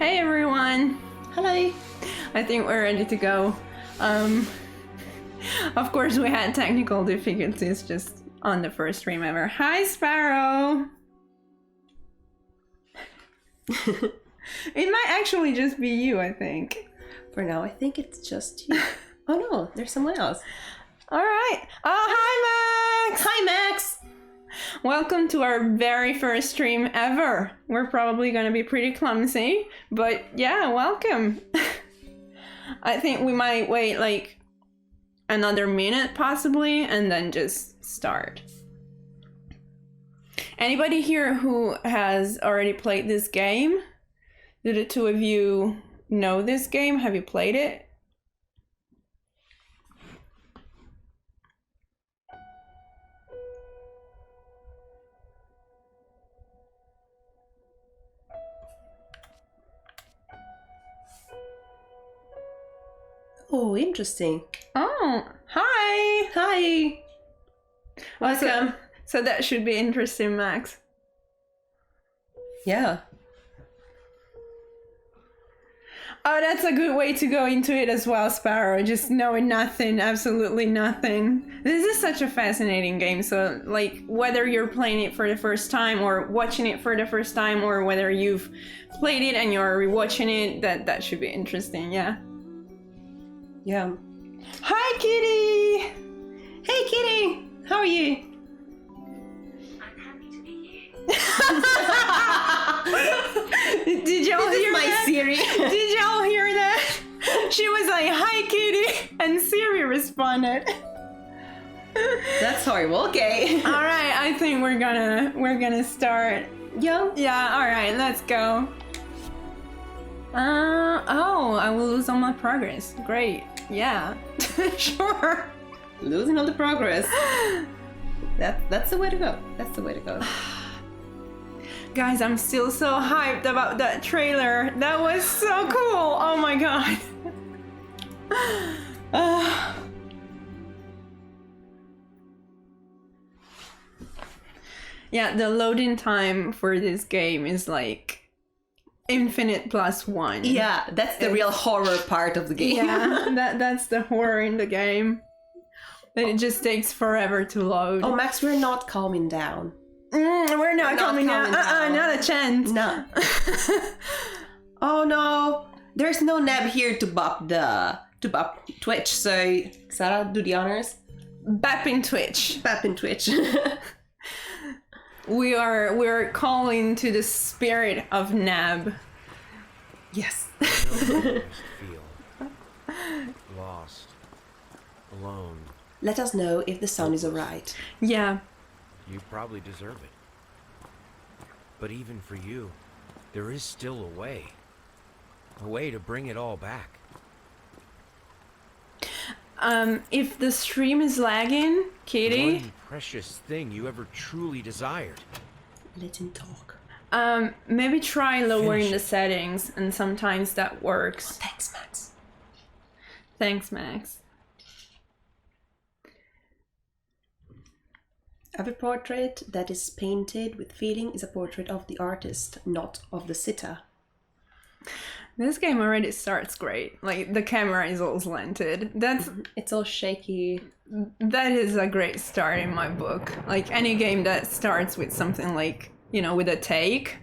Hey everyone! Hello. I think we're ready to go. Of course we had technical difficulties just on the first stream ever. Hi Sparrow! It might actually just be you, I think. For now, I think it's just you. Oh no, there's someone else. Alright! Oh, hi Max! Hi, Max! Welcome to our very first stream ever. We're probably gonna be pretty clumsy, but yeah, welcome. I think we might wait like another minute possibly and then just start. Anybody here who has already played this game? Do the two of you know this game? Have you played it? Oh, interesting. Oh, hi! Hi! Welcome. So that should be interesting, Max. Yeah. Oh, that's a good way to go into it as well, Sparrow. Just knowing nothing, absolutely nothing. This is such a fascinating game. So, like, whether you're playing it for the first time or watching it for the first time, or whether you've played it and you're rewatching it, that should be interesting, yeah. Yeah. Hi, Kitty! Hey, Kitty! How are you? I'm happy to be here. Did y'all This is hear my that? Siri. Did y'all hear that? She was like, "Hi, Kitty," and Siri responded. That's horrible. Okay. All right, I think we're gonna start. Yeah. Yeah. All right, let's go. Oh, I will lose all my progress. Great. Yeah. Sure. Losing all the progress. That's the way to go. That's the way to go. Guys, I'm still so hyped about that trailer. That was so cool. Oh my god. Yeah, the loading time for this game is like infinite plus one. Yeah, that's the real horror part of the game. Yeah, that's the horror in the game. That it just takes forever to load. Oh, Max, we're not calming down. We're not coming out. down. Not a chance. No. Oh no, there's no Neb here to bop Twitch. So Sarah, do the honors. Bapping Twitch. Bapping Twitch. We're calling to the spirit of Nab. Yes. Feel lost, alone. Let us know if the sound is alright. Yeah. You probably deserve it. But even for you, there is still a way to bring it all back. If the stream is lagging, Katie, One precious thing you ever truly desired. Let him talk. maybe try lowering Finish the it. settings, and sometimes that works. Thanks, Max. Thanks, Max. Every portrait that is painted with feeling is a portrait of the artist, not of the sitter. This game already starts great. Like, the camera is all slanted. It's all shaky. That is a great start in my book. Like, any game that starts with something like, you know, with a take,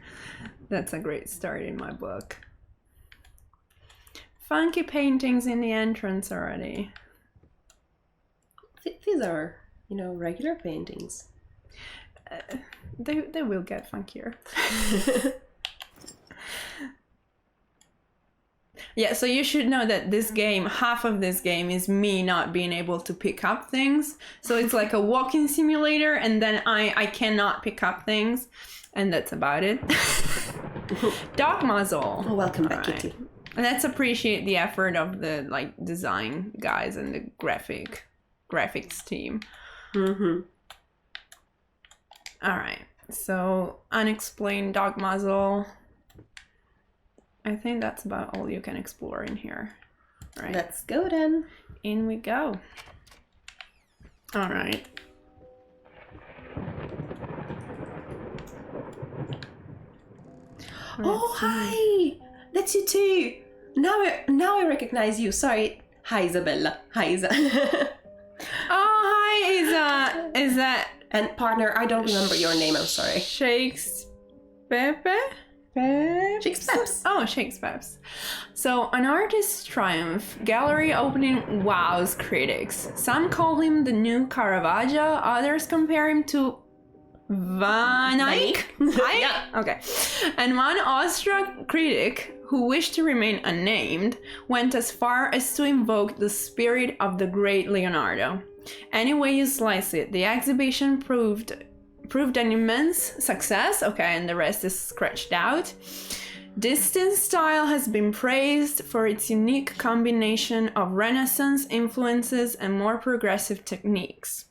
that's a great start in my book. Funky paintings in the entrance already. These are, regular paintings. They will get funkier. Yeah, so you should know that this game, half of this game is me not being able to pick up things. So it's like a walking simulator, and then I cannot pick up things, and that's about it. Dog muzzle. Oh, welcome back, Alright. Kitty. Let's appreciate the effort of the design guys and the graphics team. Mm-hmm. All right, so unexplained dog muzzle. I think that's about all you can explore in here. Right. Let's go then. In we go. All right. Oh, hi! That's you too. Now I recognize you. Sorry. Hi, Isabella. Hi, Isa. Oh, hi, is that And partner, I don't remember your name. I'm sorry. Shakespeare? Shakespeare. Oh, Shakespeare. So, an artist's triumph, gallery opening wows critics. Some call him the new Caravaggio, others compare him to Van Eyck? Yeah. Okay. And one awestruck critic, who wished to remain unnamed, went as far as to invoke the spirit of the great Leonardo. Any way you slice it, the exhibition proved an immense success. Okay, and the rest is scratched out. Distance style has been praised for its unique combination of Renaissance influences and more progressive techniques.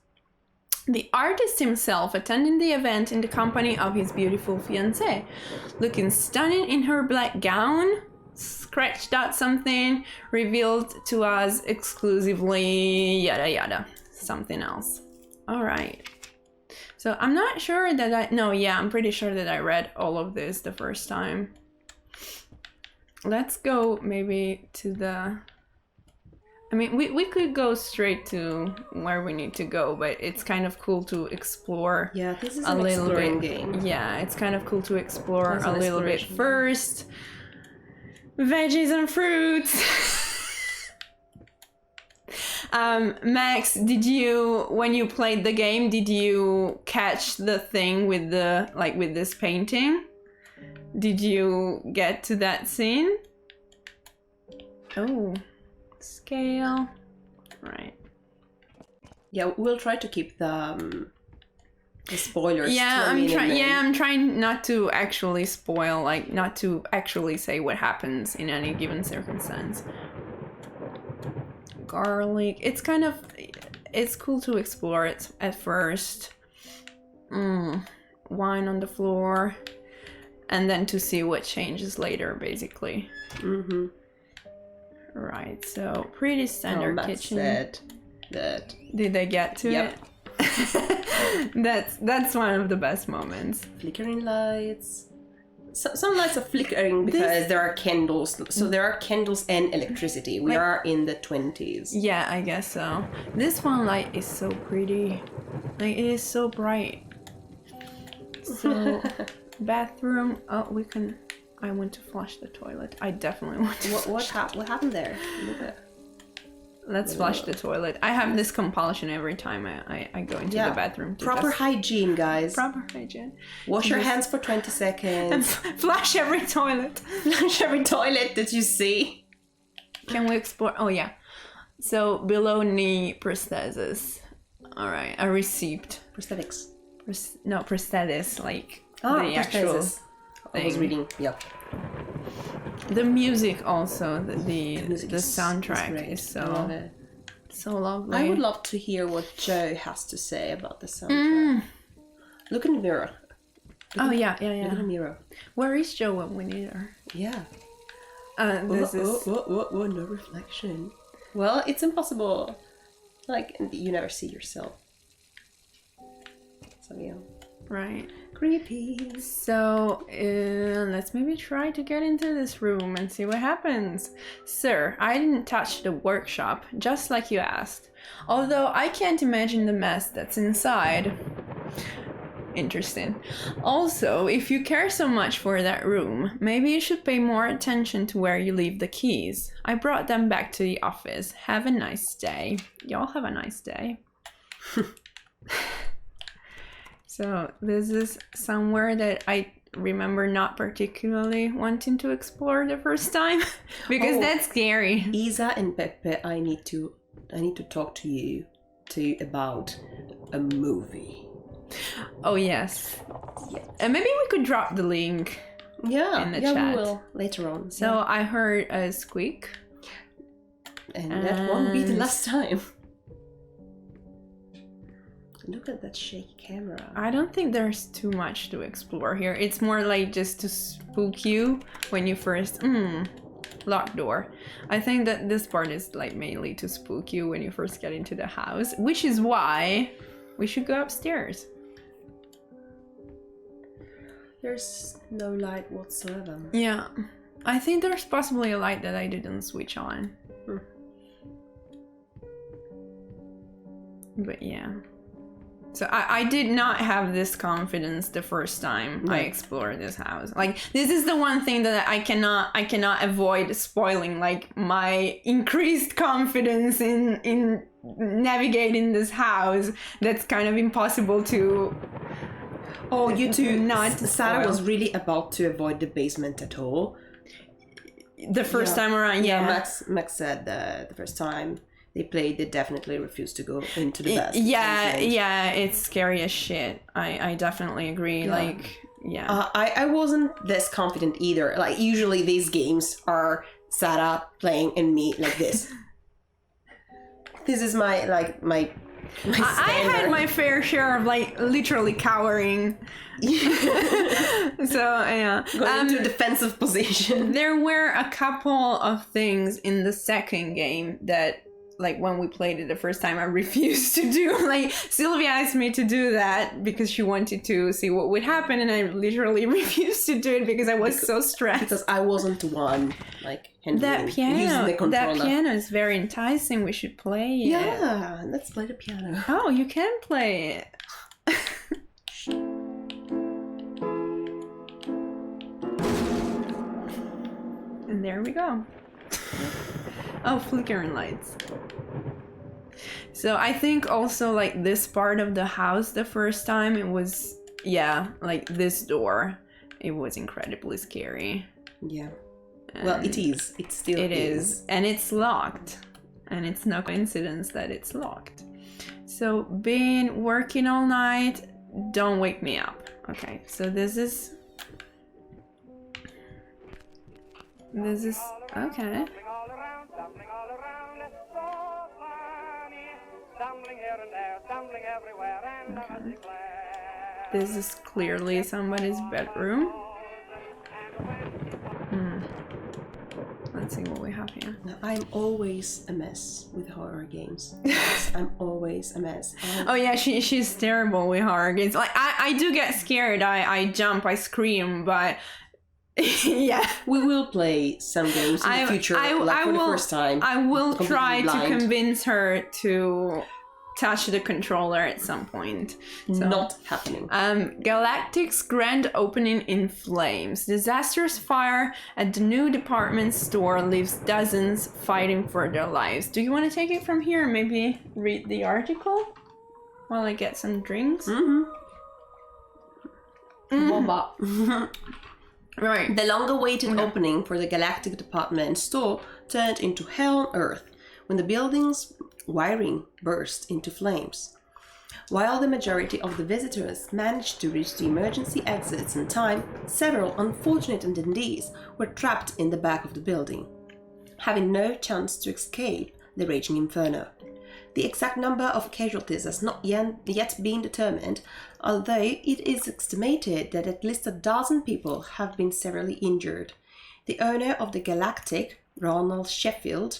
The artist himself attending the event in the company of his beautiful fiancée, looking stunning in her black gown, scratched out something, revealed to us exclusively, yada yada, something else. All right. So I'm not sure that I'm pretty sure that I read all of this the first time. Let's go maybe to the... I mean, we could go straight to where we need to go, but it's kind of cool to explore. Yeah, this is a an little exploring bit. game. Yeah, it's kind of cool to explore That's a an little bit exploration. first. Veggies and fruits. Max, when you played the game, did you catch the thing with with this painting? Did you get to that scene? Oh. Scale. Right. Yeah, we'll try to keep the spoilers. Yeah, to a minimum. I'm trying not to actually spoil, not to actually say what happens in any given circumstance. Garlic. It's cool to explore it at first. Wine on the floor, and then to see what changes later, basically. Mm-hmm. Right, so pretty standard kitchen. Said that. Did they get to Yep. it? That's one of the best moments. Flickering lights. Some lights are flickering because there are candles. So there are candles and electricity. We are in the 20s. Yeah, I guess so. This one light is so pretty. It is so bright. So, bathroom. Oh, we can... I want to flush the toilet. I definitely want to. What happened there? Let's flush the toilet. I have this compulsion every time I go into the bathroom. Proper hygiene, guys. Proper hygiene. Wash your hands for 20 And seconds. flush every toilet. Flush every toilet that you see. Can we explore? Oh yeah. So below knee prosthesis. All right, a receipt. Prosthetics. Prosthesis, like Oh, the actual prosthesis. I was thing. reading. Yep. The music also, the music is soundtrack great. is I love it. so lovely. I would love to hear what Joe has to say about the soundtrack. Look in the mirror. Oh yeah. Look in the mirror. Where is Joe when we need her? Yeah. This is No reflection. Well, it's impossible. Like, you never see yourself. So, yeah. right. Creepy. So let's maybe try to get into this room and see what happens. Sir, I didn't touch the workshop, just like you asked. Although I can't imagine the mess that's inside. Interesting. Also, if you care so much for that room, maybe you should pay more attention to where you leave the keys. I brought them back to the office. Have a nice day. Y'all have a nice day. So this is somewhere that I remember not particularly wanting to explore the first time because that's scary. Isa and Pepe, I need to talk to you about a movie. Oh yes. Yes. And maybe we could drop the link. Yeah, In the yeah, chat. we will later on. So I heard a squeak. And that won't be the last time. Look at that shaky camera. I don't think there's too much to explore here. It's more like just to spook you when you first... locked door. I think that this part is like mainly to spook you when you first get into the house, which is why we should go upstairs. There's no light whatsoever. Yeah. I think there's possibly a light that I didn't switch on. But yeah. So I did not have this confidence the first time I explored this house. Like, this is the one thing that I cannot avoid spoiling, like my increased confidence in navigating this house. That's kind of impossible to. Oh, you two. Not Sarah spoil. was really about to avoid the basement at all. The first time around, yeah. Max said the first time they played, they definitely refused to go into the basement. Yeah, it's scary as shit. I definitely agree. Yeah. Like, yeah. I wasn't this confident either. Like, usually these games are Sarah playing and me like this. This is my I had my fair share of like literally cowering. So yeah, going into a defensive position. there were a couple of things in the second game that, like, when we played it the first time, I refused to do. Like, Sylvia asked me to do that because she wanted to see what would happen, and I literally refused to do it because I was so stressed. Because I wasn't the one like using the That controller. piano is very enticing. We should play it. Yeah, let's play the piano. Oh, you can play it. And there we go. Oh, flickering lights. So I think also, like, this part of the house the first time, it was, yeah, like this door, it was incredibly scary. Yeah. Well, it is. It still It is. And it's locked. And it's no coincidence that it's locked. So, been working all night. Don't wake me up. Okay, so this is... Okay. This is clearly somebody's bedroom. Let's see what we have here. Now, I'm always a mess with horror games. Yes, I'm always a mess. Oh yeah, she's terrible with horror games. Like, I do get scared. I jump, I scream, but yeah. We will play some games in the future, for the first time. I will completely try to blind. convince her to touch the controller at some point. So, Not happening. Galactic's grand opening in flames. Disastrous fire at the new department store leaves dozens fighting for their lives. Do you want to take it from here and maybe read the article while I get some drinks? Bomba. Right. The long-awaited opening for the Galactic department store turned into hell on Earth when the building's wiring burst into flames. While the majority of the visitors managed to reach the emergency exits in time, several unfortunate attendees were trapped in the back of the building, having no chance to escape the raging inferno. The exact number of casualties has not yet been determined, although it is estimated that at least 12 people have been severely injured. The owner of the Galactic, Ronald Sheffield,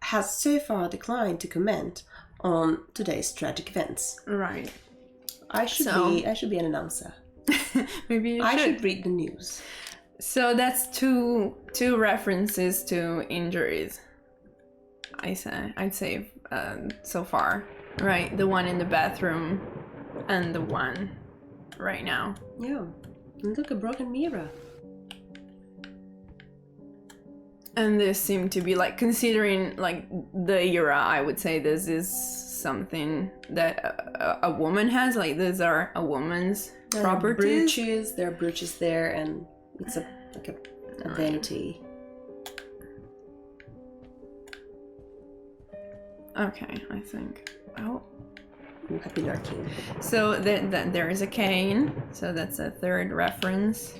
has so far declined to comment on today's tragic events. Right. I should be an announcer. Maybe you I should. should read the news. So that's two references to injuries. I'd say so far, right? The one in the bathroom and the one right now. Yeah. And look, a broken mirror. And this seemed to be, like, considering, like, the era, I would say this is something that a woman has. Like, these are a woman's properties. There are brooches there, and it's a vanity. Okay, I think. Oh. Happy lurking. So there is a cane. So that's a third reference.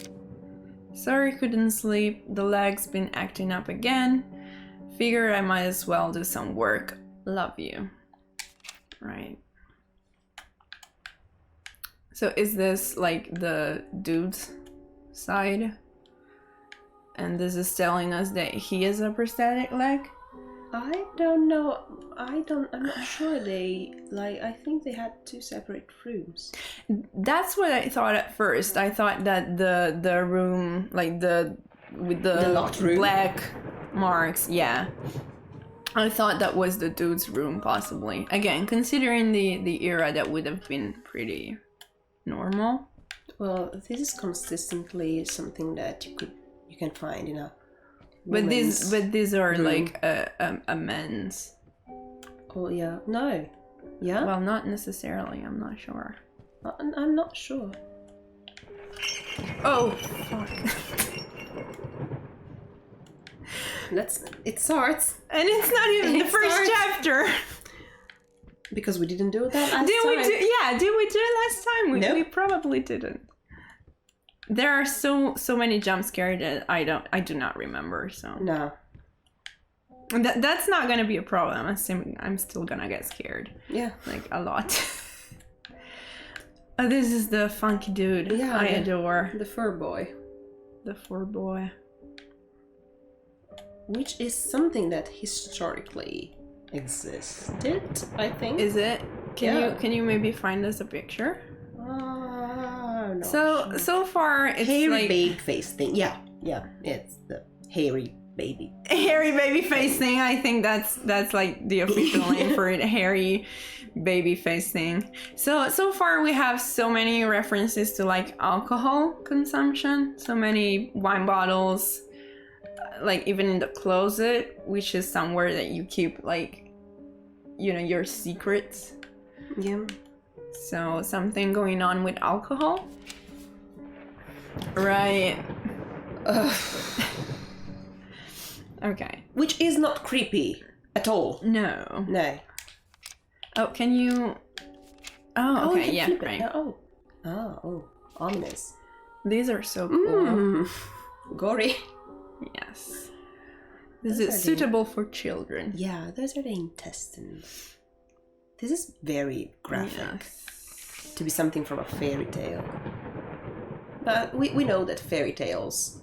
Sorry, couldn't sleep. The leg's been acting up again. Figure I might as well do some work. Love you. Right. So is this like the dude's side? And this is telling us that he has a prosthetic leg? I don't know. I'm not sure. I think they had two separate rooms. That's what I thought at first. I thought that the room, like the with The the locked room? black marks. Yeah. I thought that was the dude's room, possibly. Again, considering the era, that would have been pretty normal. Well, this is consistently something that you can find in a But these are room. like a men's. Oh yeah, no, yeah. Well, not necessarily. I'm not sure. I'm not sure. Oh, fuck. It starts And it's not even the It first starts- chapter. because we didn't do that last Did we time. do? Yeah, did we do it last time? Nope. We probably didn't. There are so many jump scares that I do not remember. So No. that's not gonna be a problem. I'm still gonna get scared, Yeah. like a lot. Oh, this is the funky dude. Yeah, I the- adore The fur boy, the fur boy. which is something that historically existed, I think. Is it? Yeah. Can you maybe find us a picture? No. So far it's hairy like baby face thing. Yeah, it's the hairy baby. hairy baby face thing. I think that's like the official name for it, hairy baby face thing. So far we have so many references to like alcohol consumption, so many wine bottles, like even in the closet, which is somewhere that you keep like, you know, your secrets. Yeah. So something going on with alcohol. Right. Ugh. Okay. Which is not creepy at all. No. No. Oh, can you? Oh, you okay. can Yeah. flip it. Right. No, oh, ominous. These are so cool. Mm. Gory. Yes. This Those are is the- suitable for children. Yeah, those are the intestines. This is very graphic Yes. to be something from a fairy tale. But we know that fairy tales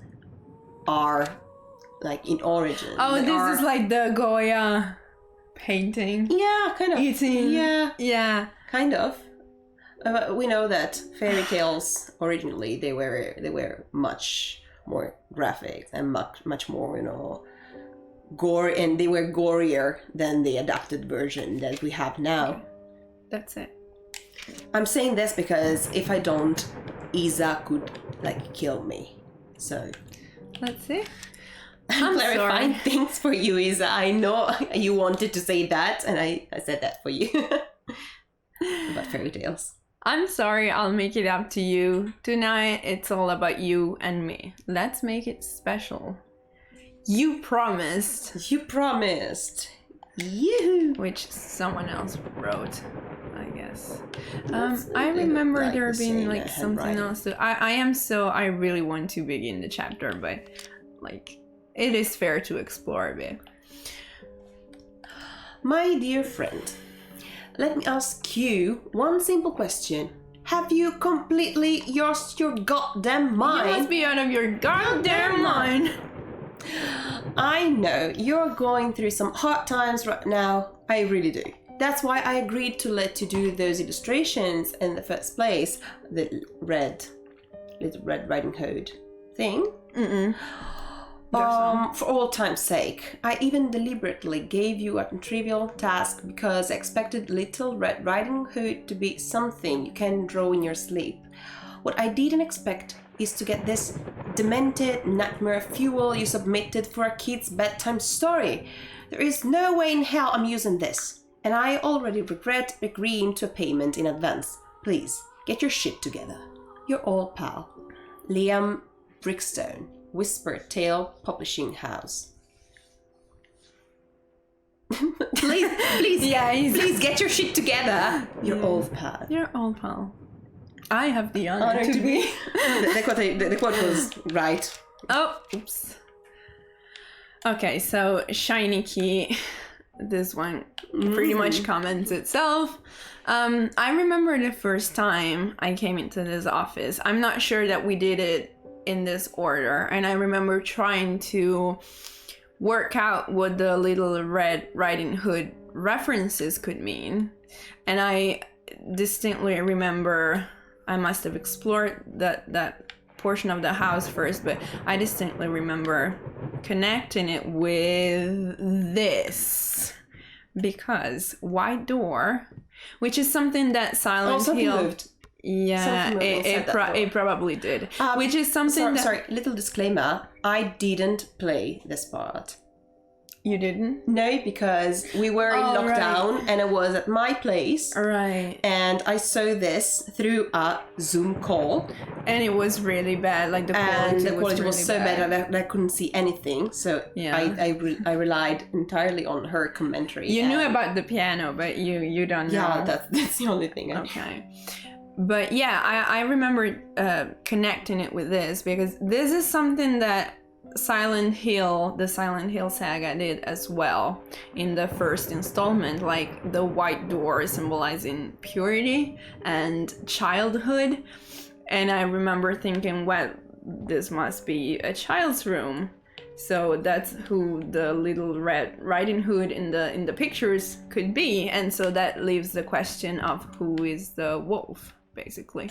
are like in origin. Oh, they this are- is like the Goya painting. yeah, kind of Eating. Yeah, Yeah. kind of. We know that fairy tales originally they were much more graphic and much more, you know, gore, and they were gorier than the adapted version that we have now. That's it. I'm saying this because if I don't, Isa could like kill me. So Let's see. I'm I'm clarifying sorry. things for you, Isa. I know you wanted to say that, and I said that for you. About fairy tales. I'm sorry, I'll make it up to you. Tonight, it's all about you and me. Let's make it special. You promised, You promised. You. which someone else wrote, I guess. That's I remember like there the being same, like something handwriting. else that I really want to begin the chapter, but like it is fair to explore a bit. My dear friend, let me ask you one simple question. Have you completely lost your goddamn You mind? must be out of your goddamn mind. I know you're going through some hard times right now. I really do. That's why I agreed to let you do those illustrations in the first place. The Little Red Riding Hood thing. For all time's sake, I even deliberately gave you a trivial task because I expected Little Red Riding Hood to be something you can draw in your sleep. What I didn't expect is to get this demented nightmare fuel you submitted for a kid's bedtime story. There is no way in hell I'm using this, and I already regret agreeing to a payment in advance. Please, get your shit together. Your old pal, Liam Brickstone, Whisper Tale Publishing House. please, Yeah, please get your shit together. Your old pal. You're old pal. I have the honor, Honor to be. the quote was right. Oh, oops. Okay, so shiny key. This one pretty much comments itself. I remember the first time I came into this office. I'm not sure that we did it in this order, and I remember trying to work out what the Little Red Riding Hood references could mean, and I distinctly remember I must have explored that portion of the house first, but I distinctly remember connecting it with this because white door, which is something that Silent something Hill. moved. Yeah, Something moved inside that door. it probably did. Which is something Sorry, little disclaimer. I didn't play this part. You didn't? No, because we were in lockdown and I was at my place. Right. And I saw this through a Zoom call. And it was really bad. Like the quality was so bad that I couldn't see anything. So Yeah. I relied entirely on her commentary. You knew about the piano, but you don't know. Yeah, that's the only thing I knew. Okay. But yeah, I remember connecting it with this because this is something that the Silent Hill saga did as well in the first installment, like the white door symbolizing purity and childhood. And I remember thinking, well, this must be a child's room. So that's who the little Red Riding Hood in the pictures could be. And so that leaves the question of who is the wolf, basically.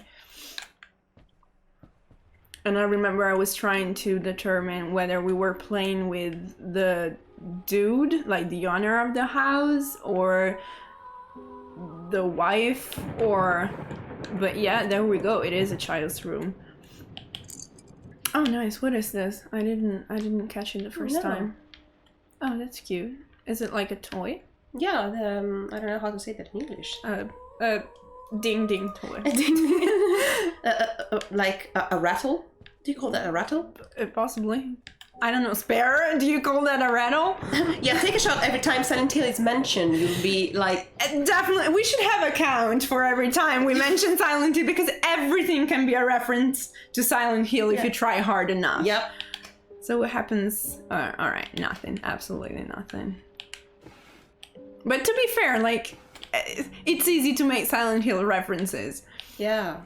And I remember I was trying to determine whether we were playing with the dude, like the owner of the house, or the wife, or... But yeah, there we go. It is a child's room. Oh, nice. What is this? I didn't catch it the first time. Oh, that's cute. Is it like a toy? Yeah, I don't know how to say that in English. Ding ding toy. Like a rattle? Do you call that a rattle? Possibly. I don't know. Spare? Do you call that a rattle? Yeah, take a shot every time Silent Hill is mentioned. You'll be like... Definitely. We should have a count for every time we mention Silent Hill because everything can be a reference to Silent Hill if you try hard enough. Yep. So what happens? All right, nothing. Absolutely nothing. But to be fair, like, it's easy to make Silent Hill references. Yeah.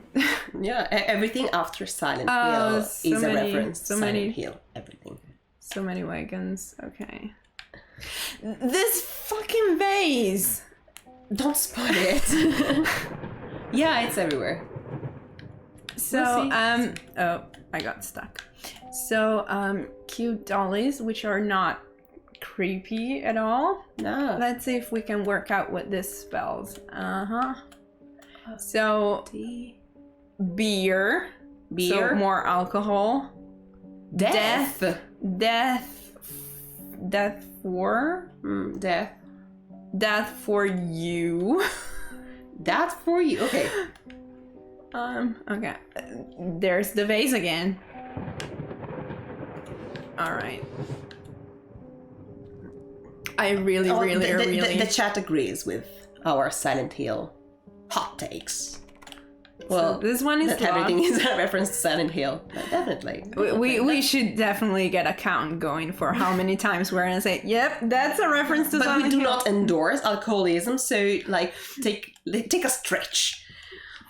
Yeah, everything after Silent Hill is a reference to Silent Hill. Everything. So many wagons. Okay. This fucking vase! Don't spoil it. Yeah, it's everywhere. So, oh, I got stuck. So, cute dollies, which are not creepy at all. No. Let's see if we can work out what this spells. So, beer. So more alcohol. Death. Death for? Death. Death for you. That's for you. Okay. Okay. There's the vase again. All right. I really. The chat agrees with our Silent Hill hot takes. Well, so this one is that everything is a reference to Silent Hill. But definitely. We should definitely get a count going for how many times we're gonna say, yep, that's a reference to Silent Hill. But we do not endorse alcoholism, so like take a stretch.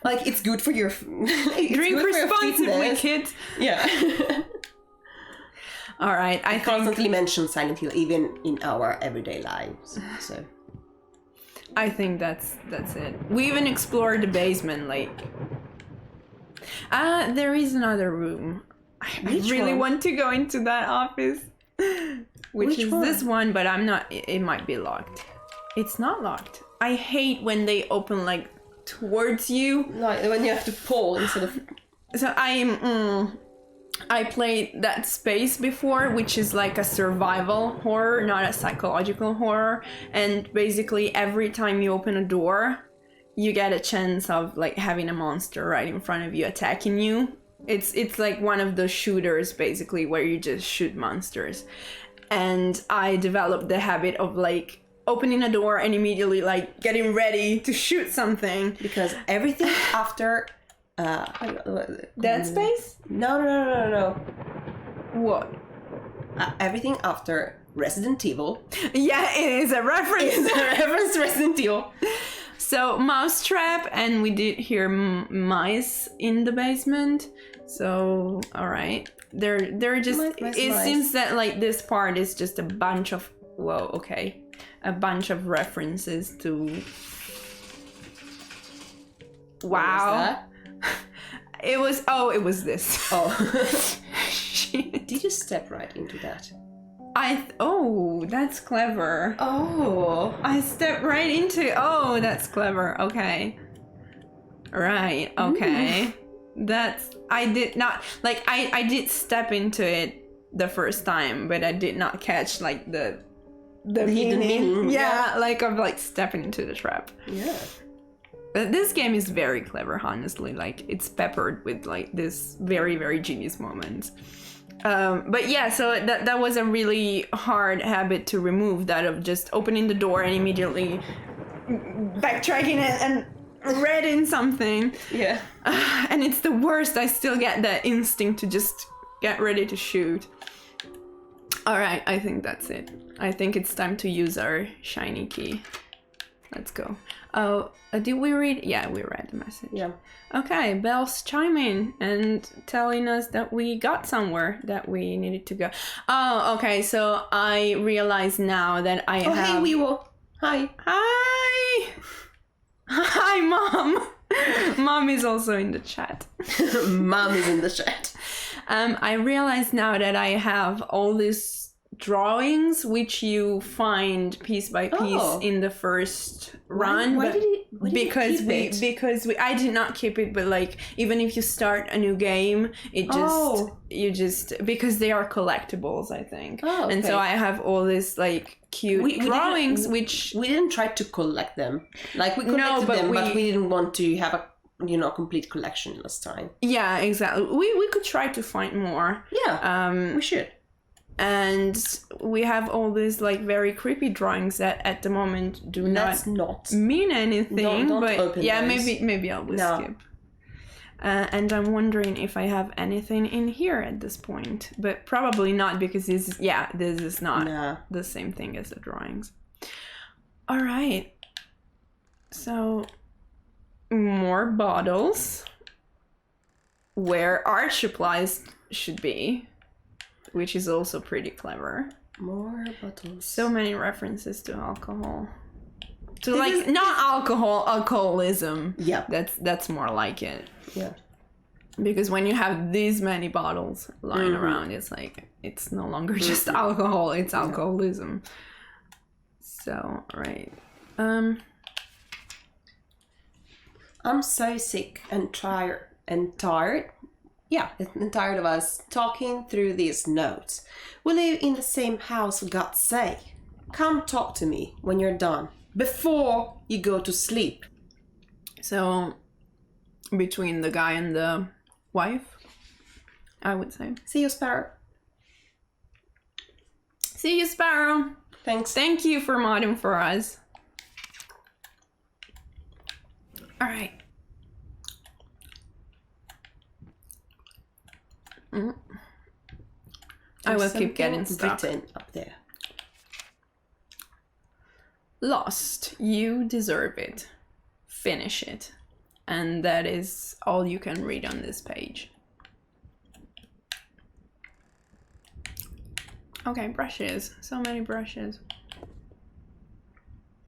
Like it's good for your drink responsibly, kids. Yeah. All right, I constantly mention Silent Hill even in our everyday lives. So I think that's it. We even explored the basement, like. There is another room. I really want to go into that office, which is this one, but I'm not. It might be locked. It's not locked. I hate when they open like towards you. Like when you have to pull instead of. So I played That Space before, which is like a survival horror, not a psychological horror. And basically every time you open a door, you get a chance of like having a monster right in front of you attacking you. It's like one of those shooters basically where you just shoot monsters. And I developed the habit of like opening a door and immediately like getting ready to shoot something. Because everything after... Dead Space? No. What? Everything after Resident Evil. Yeah, it is a reference. It's a reference to Resident Evil. So, Mousetrap, and we did hear mice in the basement. So, alright. They're just... Mice. Seems that, like, this part is just a bunch of... Whoa, okay. A bunch of references to... Wow. It was this. Oh. Shit. Did you step right into that? Oh, that's clever. Oh. I stepped right into. Oh, that's clever. Okay. Right. Okay. That's. I did not like. I did step into it the first time, but I did not catch like the hidden meaning. Yeah, like of like stepping into the trap. Yeah. But this game is very clever, honestly. Like it's peppered with like this very, very genius moments. But yeah, so that was a really hard habit to remove, that of just opening the door and immediately backtracking it and reading something. Yeah. And it's the worst. I still get that instinct to just get ready to shoot. All right, I think that's it. I think it's time to use our shiny key. Let's go. Oh, did we read? Yeah, we read the message. Yeah. Okay, bells chiming and telling us that we got somewhere that we needed to go. Oh, okay, so I realize now that I have... Oh, hey, Weewo. Hi. Hi! Hi, Mom! Mom is also in the chat. Mom is in the chat. I realize now that I have all these drawings which you find piece by piece in the first run. Why did you because keep it? Because I did not keep it, but like even if you start a new game, it just because they are collectibles, I think. Oh, okay. And so I have all this like cute drawings which we didn't try to collect them. Like we collected them, but we didn't want to have a complete collection last time. Yeah, exactly. We could try to find more. Yeah. We should. And we have all these like very creepy drawings that at the moment do not mean anything. Don't but open yeah, those. maybe I will skip. And I'm wondering if I have anything in here at this point, but probably not, because this is not the same thing as the drawings. All right. So more bottles where art supplies should be, which is also pretty clever. More bottles. So many references to alcohol. To not alcohol, alcoholism. Yeah. That's more like it. Yeah. Because when you have these many bottles lying around, it's like, it's no longer just alcohol, it's alcoholism. So, right. I'm so sick and tired. Yeah, and tired of us talking through these notes. We live in the same house, for God's sake. Come talk to me when you're done, before you go to sleep. So, between the guy and the wife, I would say. See you, Sparrow. See you, Sparrow. Thanks. Thank you for modding for us. All right. I will keep getting stuck. Written up there. Lost. You deserve it. Finish it. And that is all you can read on this page. Okay, brushes. So many brushes.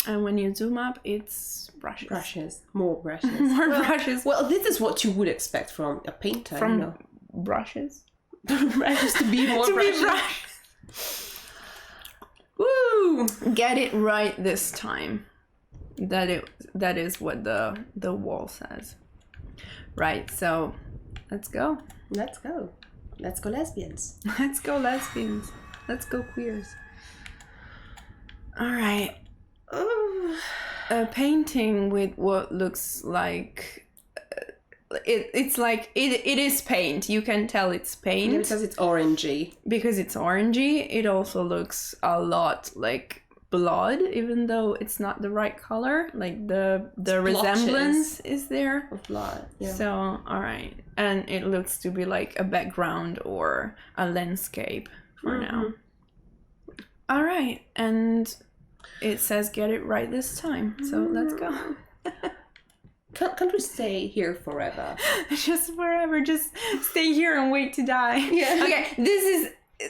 And when you zoom up, it's brushes. Brushes. More brushes. More brushes. Well, this is what you would expect from a painter, From brushes? brushes to be more brushes. Woo! Get it right this time. That is what the wall says. Right, so let's go. Let's go. Let's go lesbians. Let's go lesbians. Let's go queers. All right. A painting with what looks like it's like it is paint. You can tell it's paint because it's orangey. Because it's orangey, it also looks a lot like blood, even though it's not the right color. Like the resemblance is there of blood. Yeah. So all right, and it looks to be like a background or a landscape for now. All right, and it says get it right this time. So let's go. Can't we stay here forever? Just forever. Just stay here and wait to die. Yeah. Okay, this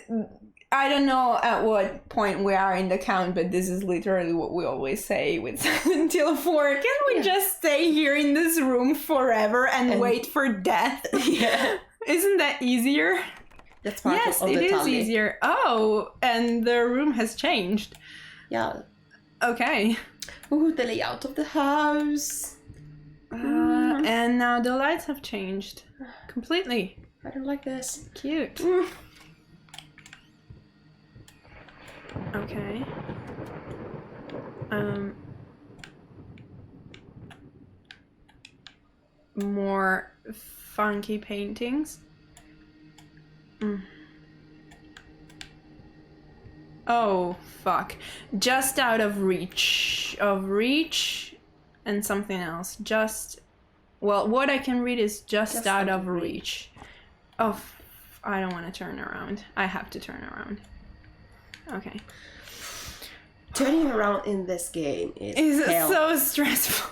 is I don't know at what point we are in the count, but this is literally what we always say with Silent Hill 4. Can we just stay here in this room forever and wait for death? Yeah. Isn't that easier? That's part Yes, of it the is tummy. easier. Oh, and the room has changed. Yeah. Okay. Ooh, the layout of the house. And now the lights have changed completely. I don't like this. Cute. Okay. More funky paintings. Oh, fuck. Just out of reach. And something else. Well, what I can read is just out of reach. Oh, I don't want to turn around. I have to turn around. Okay. Turning around in this game is hell. So stressful.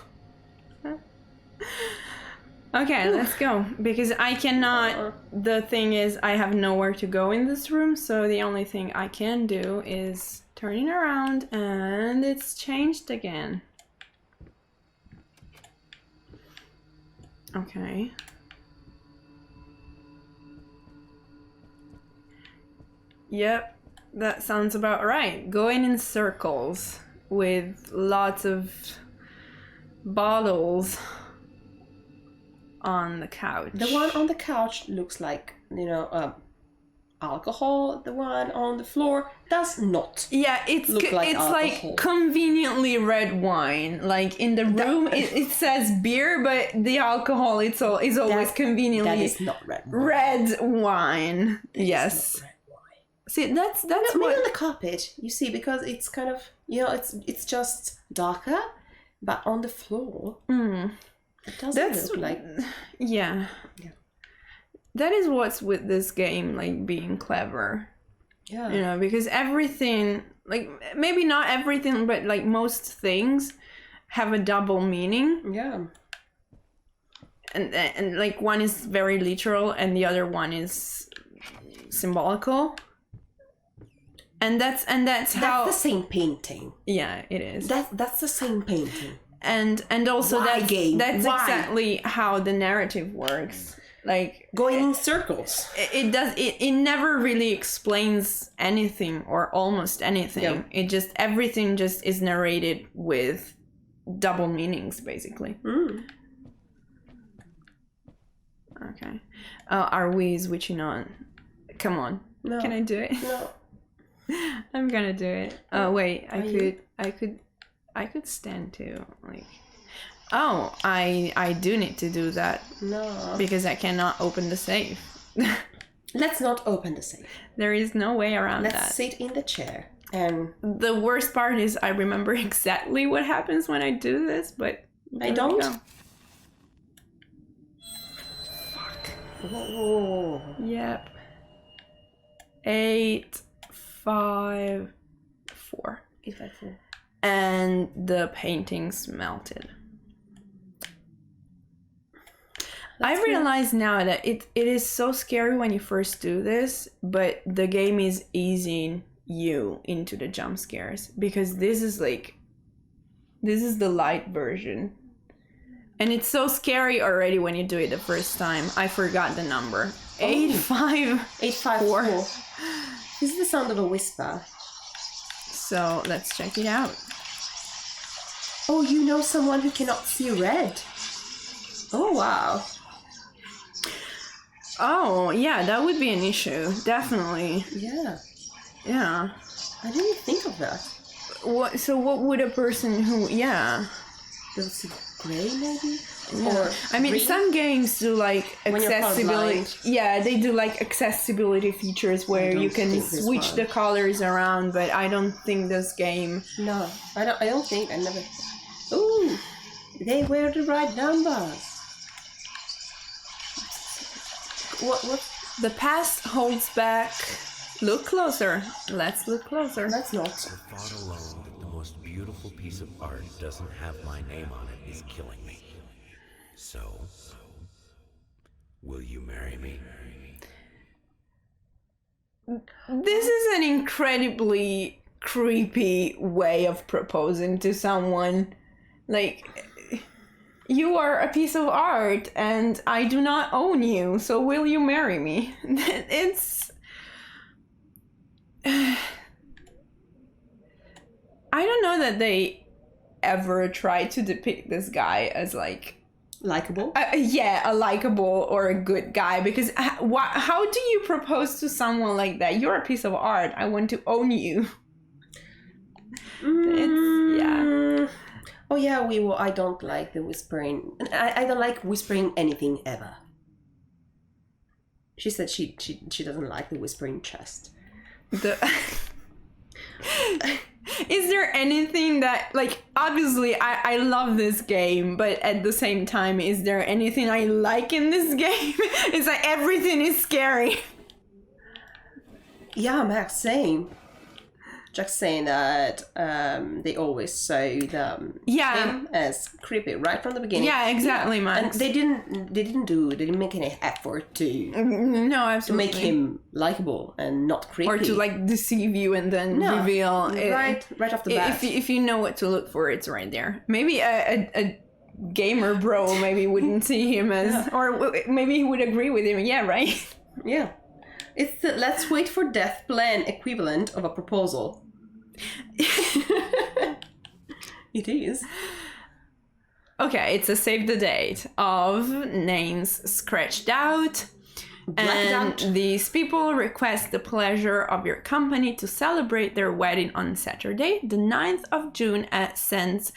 Okay, let's go. Because I cannot... The thing is, I have nowhere to go in this room, so the only thing I can do is turning around, and it's changed again. Okay. Yep, that sounds about right. Going in circles with lots of bottles on the couch. The one on the couch looks like, alcohol. The one on the floor does not. Yeah, it's look like it's alcohol. like conveniently red wine. Like in the room, it says beer, but the alcohol is always conveniently That is not red wine. red wine. Yes. It's not red wine. See, that's Maybe what. on the carpet, you see, because it's kind of, it's just darker, but on the floor, it doesn't look like. Yeah. That is what's with this game, like being clever. Yeah. Because everything, like maybe not everything, but like most things have a double meaning. Yeah. And like one is very literal and the other one is symbolical. And that's how That's the same painting. Yeah, it is. That's the same painting. And also Why, game? that's Why? exactly how the narrative works. Like Going in circles. it never really explains anything or almost anything. Yeah. It just everything just is narrated with double meanings basically. Okay. Are we switching on? Come on. No. Can I do it? No. I'm gonna do it. Oh wait, I could stand too. Like, oh, I do need to do that No. because I cannot open the safe. Let's not open the safe. There is no way around Let's that. sit in the chair and The worst part is I remember exactly what happens when I do this, but I there we don't. go. Whoa. Yep. 8, 5, 4. If I fall. And the paintings melted. I realize now that it is so scary when you first do this, but the game is easing you into the jump scares because this is the light version. And it's so scary already when you do it the first time. I forgot the number. 854. This is the sound of a whisper. So let's check it out. Oh, you know someone who cannot see red. Oh, wow. Oh, yeah, that would be an issue. Definitely. Yeah. Yeah. I didn't think of that. What would a person who, yeah. They'll see gray, maybe? Yeah. Or I mean, green? some games do like When you're accessibility. colorblind. Yeah, they do like accessibility features where don't you can think this switch one. the colors around, but I don't think this game. No, I don't think. I never. Ooh, they were the right numbers. What? The past holds back. Look closer. Let's look closer. That's not. The thought alone that the most beautiful piece of art doesn't have my name on it is killing me. So, will you marry me? This is an incredibly creepy way of proposing to someone. Like, you are a piece of art and I do not own you, so will you marry me? It's... I don't know that they ever tried to depict this guy as like... Likeable? A likable or a good guy, because how do you propose to someone like that? You're a piece of art, I want to own you. It's, yeah. Oh yeah, I don't like the whispering. I don't like whispering anything ever. She said she doesn't like the whispering chest. Is there anything that, like, obviously I love this game, but at the same time, is there anything I like in this game? It's like everything is scary. Yeah, Max, same. Just saying that they always showed him as creepy right from the beginning. Yeah, exactly, Max. And they didn't make any effort to no, absolutely, to make him likable and not creepy, or to like deceive you and then reveal right off the bat. If you know what to look for, it's right there. Maybe a gamer bro maybe wouldn't see him as, or maybe he would agree with him. Yeah, right. Yeah. It's the let's wait for death plan equivalent of a proposal. It is. Okay, it's a save the date of names scratched out. Blacked out. These people request the pleasure of your company to celebrate their wedding on Saturday, the 9th of June at St.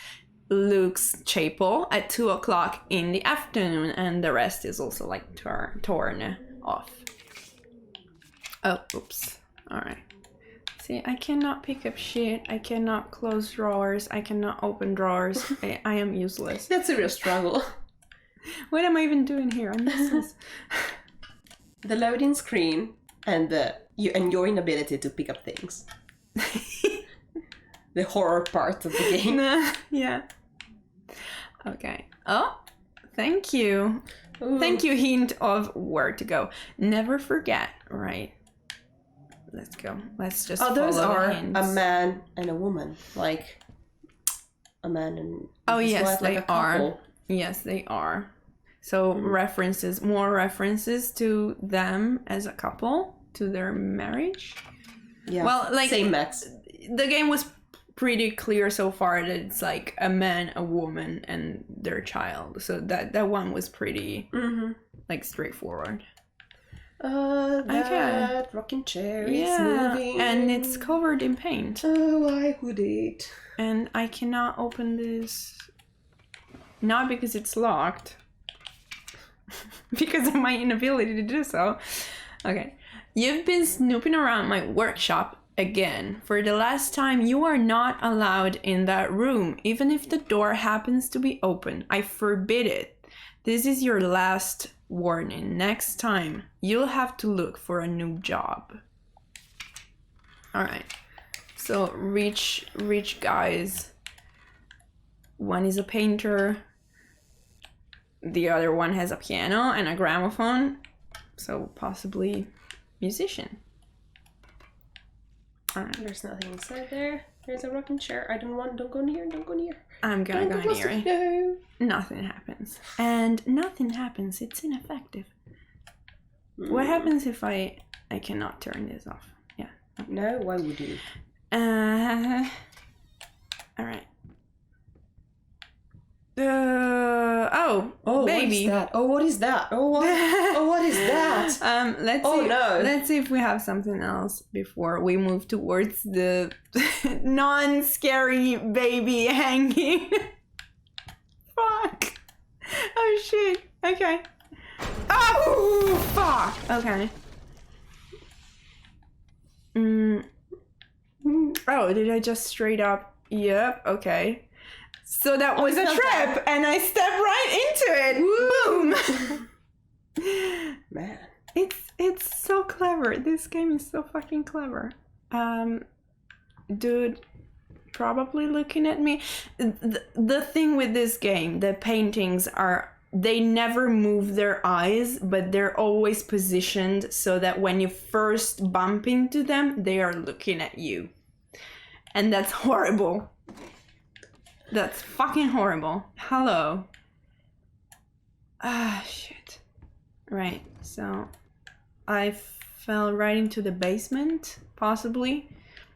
Luke's Chapel at 2 o'clock in the afternoon. And the rest is also like torn off. Oh, oops. Alright. See, I cannot pick up shit. I cannot close drawers. I cannot open drawers. I am useless. That's a real struggle. What am I even doing here? I'm useless. The loading screen and your inability to pick up things. The horror part of the game. Yeah. Okay. Oh, thank you. Ooh. Thank you, hint of where to go. Never forget, right? Let's go. Let's just follow those are hints. a man and a woman. Like, a man and his yes, wife, like they a couple. are. Yes, they are. So more references to them as a couple, to their marriage. Yeah. Well, like, same Max. The game was pretty clear so far that it's like a man, a woman, and their child. So that one was pretty like straightforward. That rocking chair is moving. And it's covered in paint. Oh, why would it? And I cannot open this. Not because it's locked. Because of my inability to do so. Okay. You've been snooping around my workshop again. For the last time, you are not allowed in that room, even if the door happens to be open. I forbid it. This is your last warning. Next time, you'll have to look for a new job. Alright. So, rich guys. One is a painter. The other one has a piano and a gramophone. So, possibly musician. Alright. There's nothing inside there. There's a rocking chair. Don't go near. I'm gonna go near it. No. Nothing happens. And nothing happens. It's ineffective. What happens if I cannot turn this off? Yeah. No, why would you? Alright. Baby. What is that? What is that? Let's see if we have something else before we move towards the non-scary baby hanging. Fuck. Oh shit. Okay. Oh fuck. Okay. Oh, did I just straight up? Yep. Okay. So that was a trap, and I stepped right into it. Boom! Man. It's so clever. This game is so fucking clever. Dude, probably looking at me. The thing with this game, the paintings are they never move their eyes, but they're always positioned so that when you first bump into them, they are looking at you. And that's horrible. That's fucking horrible. Hello. Ah, shit. Right, so I fell right into the basement, possibly.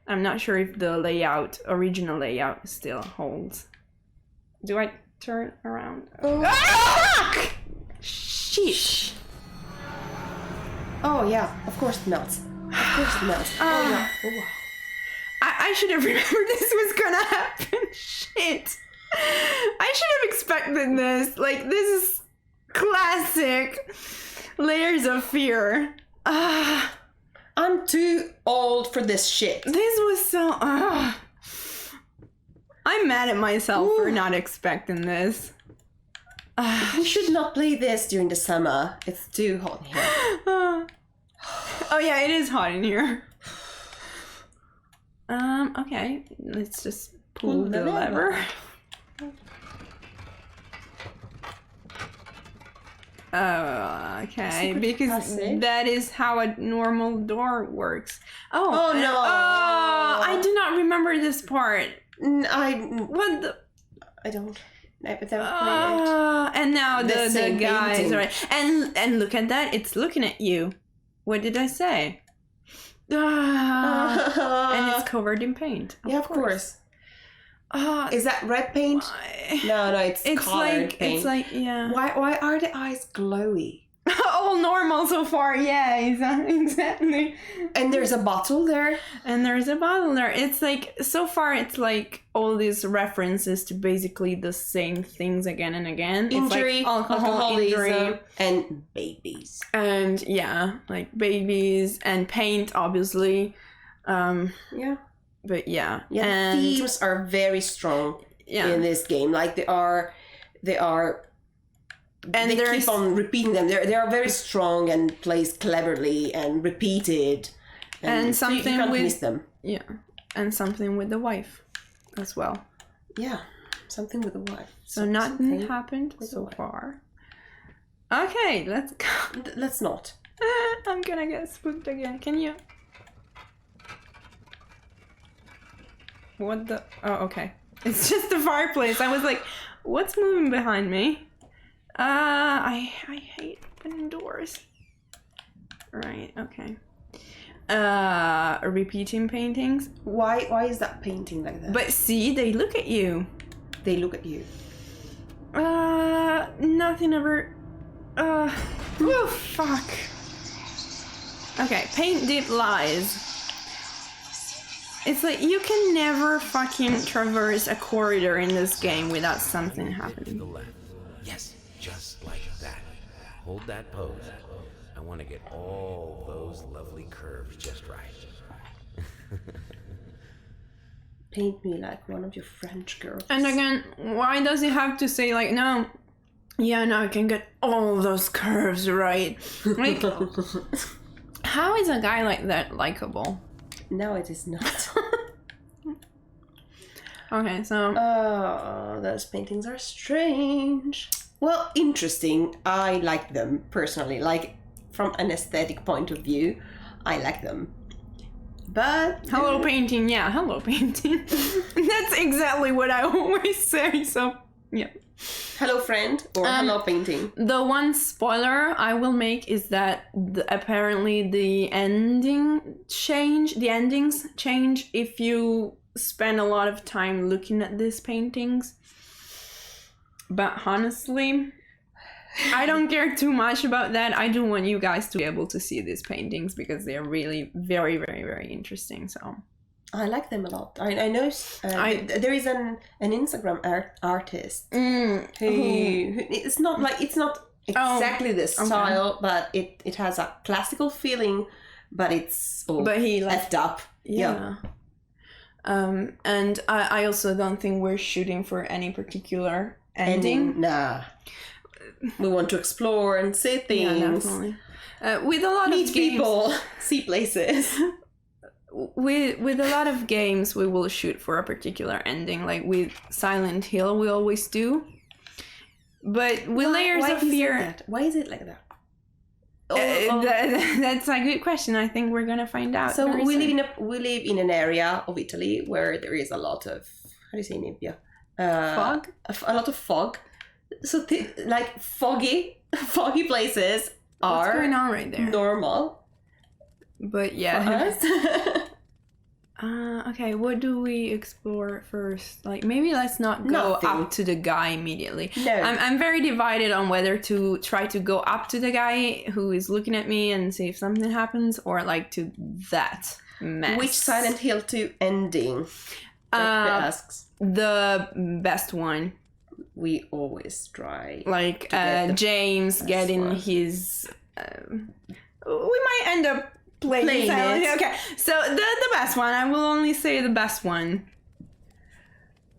I'm not sure if the original layout still holds. Do I turn around? Oh. Ah! Shit. Oh yeah, of course it melts. Of course it melts. Oh yeah. Oh, wow. I should have remembered this was gonna happen. Shit. I should have expected this. Like, this is classic layers of fear. I'm too old for this shit. This was so... I'm mad at myself for not expecting this. We should not play this during the summer. It's too hot here. Oh yeah, it is hot in here. Okay, let's just pull the lever. Okay, because passage. that is how a normal door works. Oh no! I do not remember this part. What the? I don't. I've never played it. And now the same guys painting. are right. And look at that, it's looking at you. What did I say? And it's covered in paint. Yeah, of course. Is that red paint? Why? No, it's colored like paint. it's like, yeah. Why are the eyes glowy? All normal so far, yeah, exactly. And there's a bottle there. And there's a bottle there. It's like, so far it's like all these references to basically the same things again and again. Injury, it's like alcohol, injury, and babies. and yeah, like babies and paint, obviously. Yeah. But yeah, Yeah, and the themes are very strong yeah, in this game. Like they are, and they there's keep on repeating them. They are very strong and placed cleverly and repeated. And so you something can't with- miss them. yeah, and something with the wife as well. Yeah, something with a wife. So nothing Something happened with the so wife. far. Okay, let's go. Let's not. I'm gonna get spooked again. Can you? What the? Oh, okay. It's just the fireplace. I was like, what's moving behind me? I hate opening doors. Right, okay. Repeating paintings. Why is that painting like that? But see, they look at you. They look at you. Nothing ever... oh, fuck. Okay, paint dip lies. It's like, you can never fucking traverse a corridor in this game without something To happening. the left. Yes, just like that. Hold that pose. I want to get all those lovely curves just right. Paint me like one of your French girls. And again, why does he have to say like, no, yeah, no, I can get all those curves right? Like, how is a guy like that likable? No, it is not. Okay, so Oh, those paintings are strange. Well, interesting. I like them personally. Like, from an aesthetic point of view, I like them. But hello painting, yeah, hello painting. That's exactly what I always say. So yeah. hello friend or hello painting. The one spoiler I will make is that apparently the endings change if you spend a lot of time looking at these paintings. But honestly, I don't care too much about that. I do want you guys to be able to see these paintings because they're really very, very, very interesting. So I like them a lot. I know there is an Instagram artist who it's not like it's not exactly the style, but it has a classical feeling, but it's all but he like effed up. yeah. And I also don't think we're shooting for any particular ending. Nah. We want to explore and see things. Yeah, definitely. With a lot Meet of games, people, see places. with a lot of games, we will shoot for a particular ending. Like with Silent Hill, we always do. But with layers of fear, Why is it like that? that's a good question. I think we're gonna find out. So very we soon. live in an area of Italy where there is a lot of, how do you say nebbia? Fog? A lot of fog. So like foggy places What's are going on right there? normal But for yeah. us. Okay, what do we explore first? Like, maybe let's not go Nothing. up to the guy immediately. No. I'm very divided on whether to try to go up to the guy who is looking at me and see if something happens, or like to that mess. Which Silent Hill 2 ending? Asks. The best one. We always try. Like get the James best getting one. his. We might end up playing Silent it. Hill. Okay, so the best one. I will only say the best one.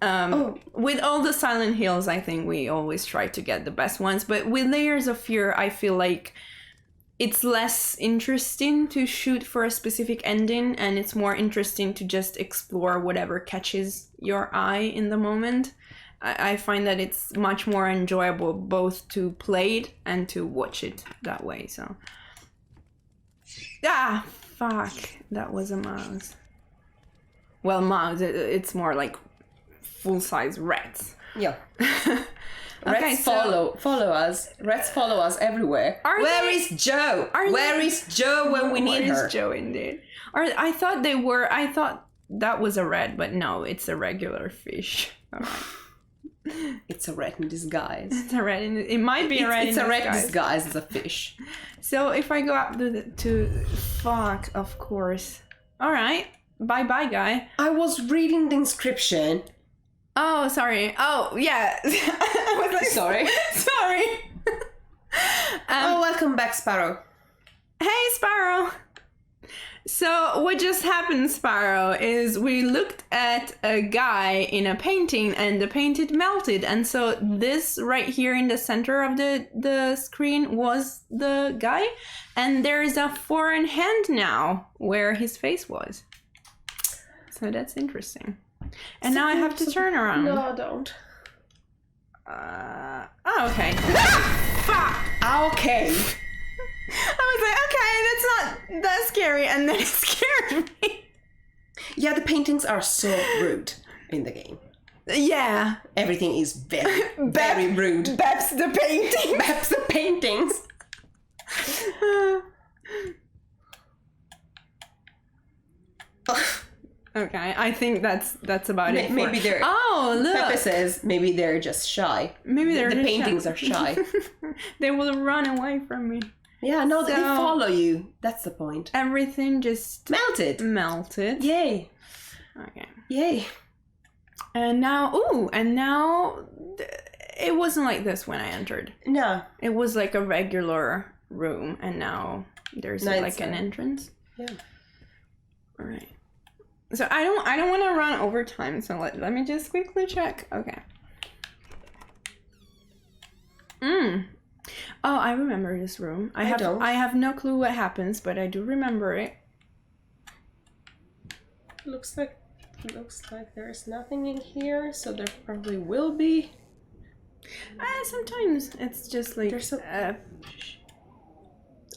With all the Silent Hills, I think we always try to get the best ones. But with Layers of Fear, I feel like it's less interesting to shoot for a specific ending, and it's more interesting to just explore whatever catches your eye in the moment. I find that it's much more enjoyable both to play it and to watch it that way. So, fuck, that was a mouse. Well, mouse, it's more like full-size rats. Yeah. Okay, Rats follow us. Rats follow us everywhere. Where is Joe? Where is Joe when we need her? Where is Joe indeed? I thought that was a rat, but no, it's a regular fish. All right. It's a rat in disguise. It's a rat. It might be a rat. It's a rat disguised as a fish. So if I go up to fuck, of course. All right. Bye, guy. I was reading the inscription. Oh, sorry. Oh, yeah. I was like, Sorry. Sorry. Welcome back, Sparrow. Hey, Sparrow. So what just happened, Sparrow, is we looked at a guy in a painting and the painting melted. And so this right here in the center of the screen was the guy. And there's a foreign hand now where his face was. So that's interesting. And now I have to turn around. No, don't. Okay. Fuck! Okay. I was like, okay, that's not that scary, and then it scared me. Yeah, the paintings are so rude in the game. Yeah. Everything is very, very rude. That's the painting. That's the paintings. Okay, I think that's about it. Maybe they're. Oh, look. Pepe says maybe they're just shy. Maybe they're the just paintings shy. are shy. They will run away from me. Yeah, no, they So- follow you. That's the point. Everything just Melted. melted. Yay. Okay. Yay. And now, it wasn't like this when I entered. No. It was like a regular room, and now there's No, like it's an entrance. Yeah. All right. So I don't want to run over time. So let me just quickly check. Okay. Oh, I remember this room. I have no clue what happens, but I do remember it. Looks like there's nothing in here, so there probably will be. Sometimes it's just like There's Oh,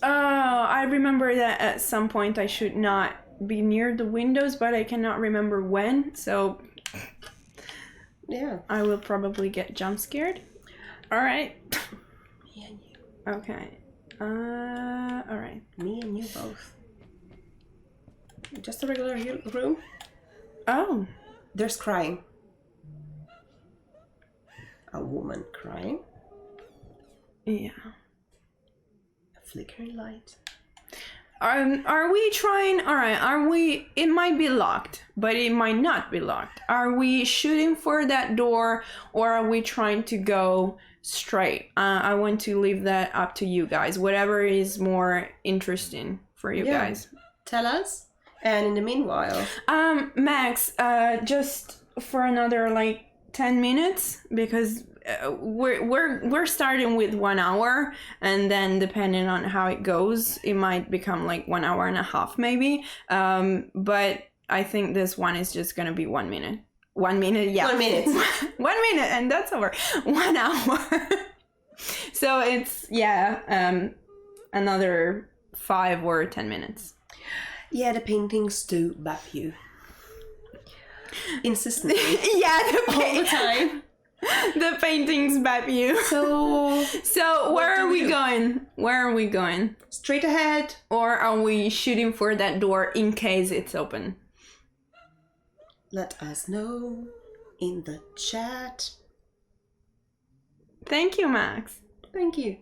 I remember that at some point I should not be near the windows, but I cannot remember when, so Yeah. I will probably get jump scared. Alright. Me and you. Okay. Alright. Me and you both. Just a regular room. Oh. There's crying. A woman crying. Yeah. A flickering light. Are we trying? Alright, it might be locked, but it might not be locked. Are we shooting for that door, or are we trying to go straight? I want to leave that up to you guys. Whatever is more interesting for you guys. Tell us. And in the meanwhile, Max, just for another like 10 minutes, because we're starting with 1 hour, and then depending on how it goes, it might become like 1 hour and a half maybe. But I think this one is just gonna be 1 minute. 1 minute, yeah. 1 minute. 1 minute, and that's over. 1 hour. So it's another 5 or 10 minutes. Yeah, the paintings do bap you. Insistently. All the time. The paintings bap you. So where are we going? Where are we going? Straight ahead. Or are we shooting for that door in case it's open? Let us know in the chat. Thank you, Max. Thank you.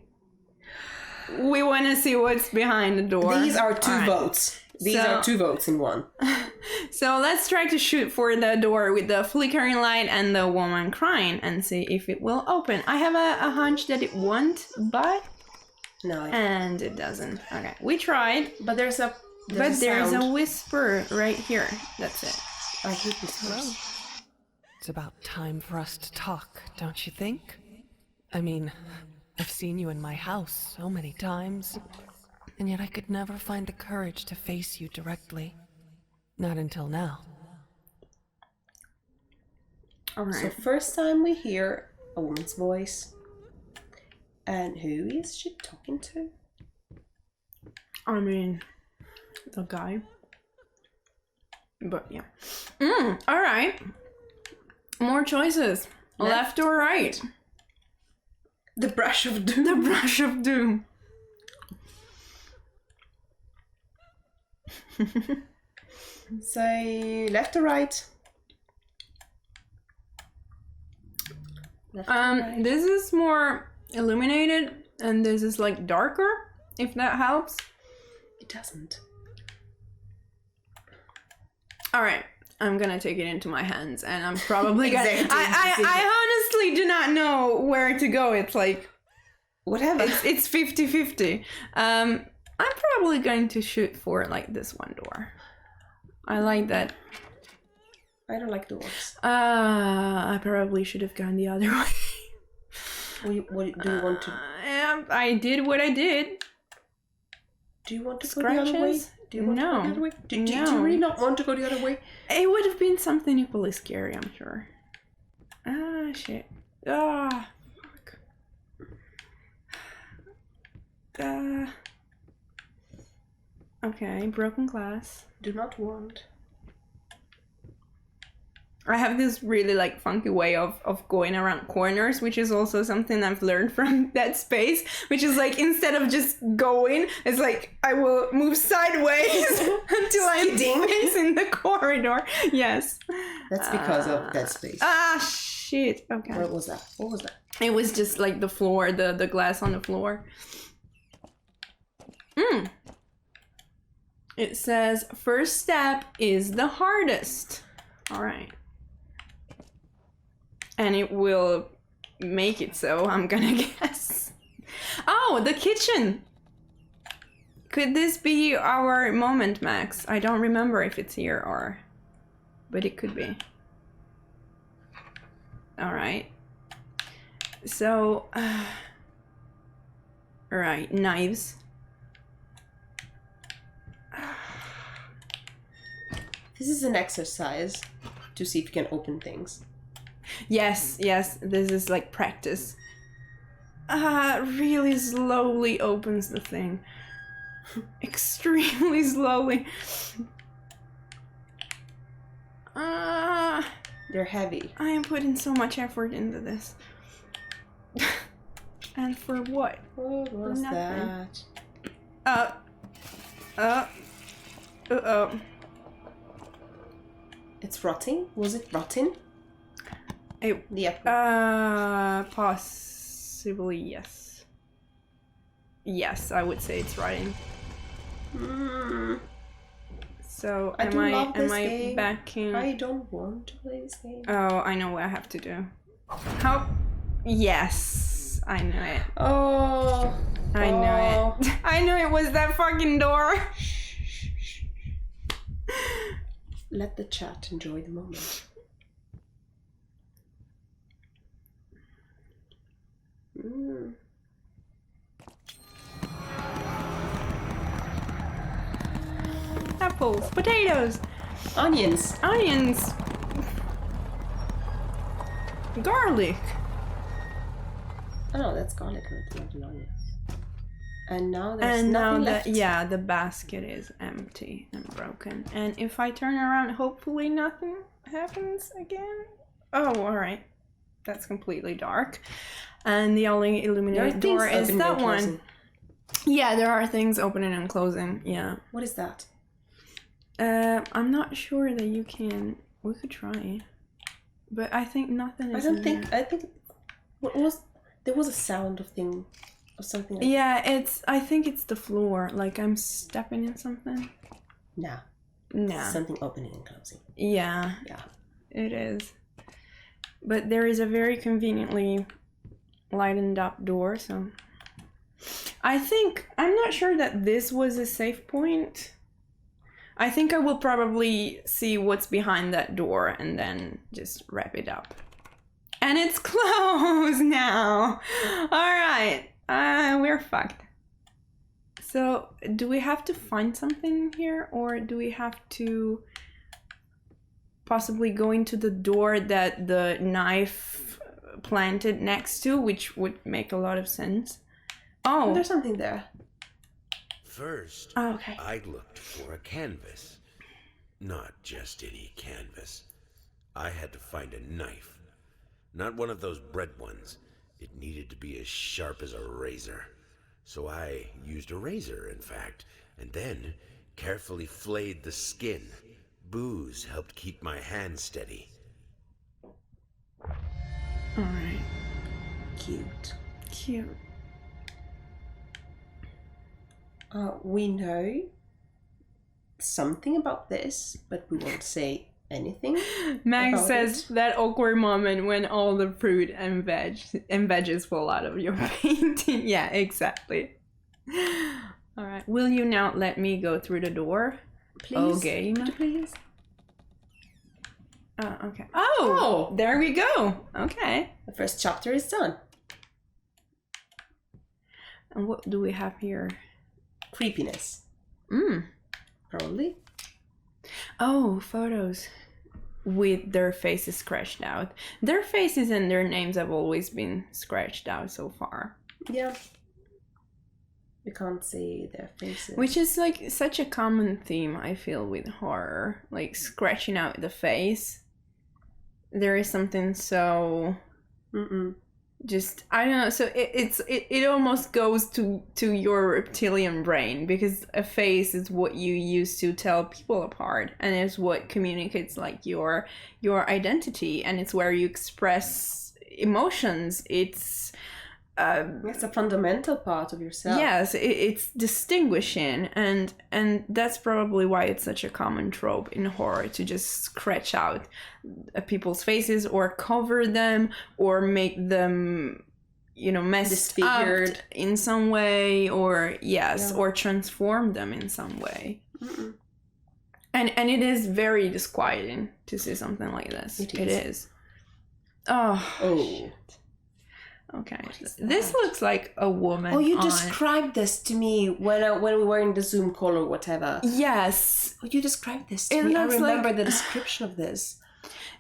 We want to see what's behind the door. These are two All right. votes. These are 2 votes in one. So let's try to shoot for the door with the flickering light and the woman crying and see if it will open. I have a hunch that it won't, No. and it doesn't. Okay, we tried, But there's a there's sound. a whisper right here. That's it. I hate whispers. It's about time for us to talk, don't you think? I mean, I've seen you in my house so many times, and yet I could never find the courage to face you directly. Not until now. All right. So first time we hear a woman's voice. And who is she talking to? I mean, the guy. But yeah. All right. More choices. Left or right? The brush of doom. The brush of doom. Say left or right? Left or right? This is more illuminated, and this is like darker, if that helps. It doesn't. All right, I'm gonna take it into my hands, and I'm probably gonna. Executive I honestly do not know where to go. It's like Whatever. it's 50-50. I'm probably going to shoot for like this one door. I like that. I don't like doors. I probably should have gone the other way. What do you want to? I did what I did. Do you want to go the other way? Scratches? Do you want to go the other way? Do you No. really not want to go the other way? It would have been something equally scary, I'm sure. Ah, shit. Ah, fuck. Okay, broken glass. Do not want. I have this really like funky way of going around corners, which is also something I've learned from Dead Space, which is like instead of just going, it's like I will move sideways until I'm facing the corridor. Yes. That's because of Dead Space. Ah, shit. Okay. What was that? What was that? It was just like the floor, the glass on the floor. It says first step is the hardest. All right. And it will make it so, I'm gonna guess. Oh, the kitchen! Could this be our moment, Max? I don't remember if it's here or... But it could be. Alright. So... Alright, knives. This is an exercise to see if you can open things. Yes, this is like practice. Really slowly opens the thing. Extremely slowly. They're heavy. I am putting so much effort into this. And for what? What was nothing. that? Uh-oh. It's rotting? Was it rotting? The apple. Possibly yes. Yes, I would say it's rotting. So I do love this am I game. backing? I don't want to play this game. Oh, I know what I have to do. How? Yes, I knew it. Oh. I knew it. I knew it was that fucking door. Let the chat enjoy the moment. Apples, potatoes, Onions. onions, garlic. Oh no, that's garlic root, not an onion. And now there's And now nothing left. the basket is empty and broken. And if I turn around, hopefully nothing happens again. Oh, alright. That's completely dark. And the only There are illuminated things door is opening that and one. closing. Yeah, there are things opening and closing. Yeah. What is that? I'm not sure that you can. We could try, but I think nothing is. I don't in think. there. I think. What was? There was a sound of something. Like Yeah, I think it's the floor. Like I'm stepping in something. Nah. Nah. Something opening and closing. Yeah, Yeah. it is. But there is a very conveniently lightened up door, so I think I'm not sure that this was a safe point. I think I will probably see what's behind that door and then just wrap it up. And it's closed now. All right, we're fucked. So, do we have to find something here, or do we have to possibly go into the door that the knife planted next to, which would make a lot of sense? Oh, There's something there. First, oh okay. I looked for a canvas. Not just any canvas. I had to find a knife. Not one of those bread ones. It needed to be as sharp as a razor. So I used a razor, in fact, and then carefully flayed the skin. Booze helped keep my hand steady. All right. Cute. Cute. We know something about this, but we won't say anything. Max about says that awkward moment when all the fruit and veggies fall out of your painting. Yeah, exactly. All right. Will you now let me go through the door? Please. Oh, game. Could you please? Okay. Oh, there we go. Okay. The first chapter is done. And what do we have here? Creepiness. Probably. Oh, photos with their faces scratched out. Their faces and their names have always been scratched out so far. Yeah. You can't see their faces. Which is like such a common theme, I feel, with horror. Like scratching out the face. There is something so just, I don't know, so it almost goes to your reptilian brain, because a face is what you use to tell people apart, and it's what communicates like your identity, and it's where you express emotions. It's a fundamental part of yourself. yes, it's distinguishing, and that's probably why it's such a common trope in horror, to just scratch out people's faces or cover them or make them, you know, messed Disfigured. up in some way, or or transform them in some way. And it is very disquieting to see something like this. It is. Oh. Okay, this looks like a woman. Oh, you described this to me when we were in the Zoom call or whatever. Yes. Oh, you described this to It me. I looks remember like- the description of this.